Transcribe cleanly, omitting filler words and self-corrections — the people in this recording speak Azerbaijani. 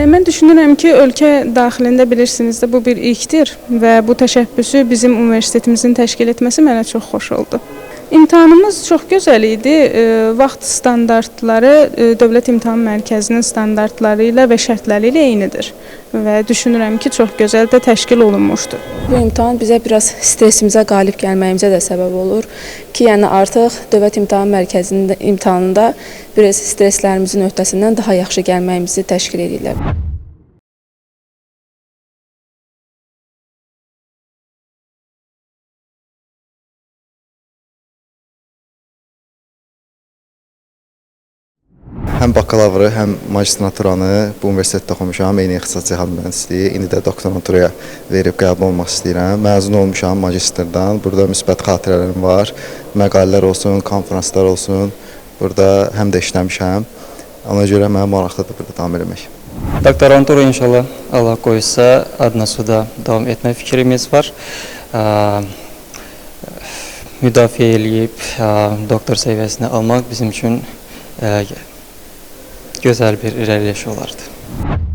Mən düşünürəm ki, ölkə daxilində bilirsiniz də bu bir ilkdir və bu təşəbbüsü bizim universitetimizin təşkil etməsi mənə çox xoş oldu. İmtahanımız çox gözəl idi. Vaxt standartları Dövlət İmtahan Mərkəzinin standartları ilə və şərtləri ilə eynidir və düşünürəm ki, çox gözəl də təşkil olunmuşdur. Bu imtahan bizə biraz stresimizə qalib gəlməyimizə də səbəb olur ki, yəni artıq Dövlət İmtahan Mərkəzinin imtahanında biraz streslərimizin öhdəsindən daha yaxşı gəlməyimizi təşkil edirlər. Həm bakalavru, həm magistraturanı bu universitetdə oxumuşam, eyni ixtisas cihaz mühəndisliyi. İndi də doktoranturaya verib qəbul olmaq istəyirəm. Məzun olmuşam magistrdan. Burada müsbət xatirələrim var. Məqalələr olsun, konferanslar olsun. Burada həm də işləmişəm. Ona görə mənə maraqlıdır burada davam etmək. Doktorantura inşallah Allah qoysa Adnasuda davam etmə fikrimiz var. Müdafiə eləyib doktor səviyyəsini almaq bizim üçün gözəl bir irəliləyiş olardı.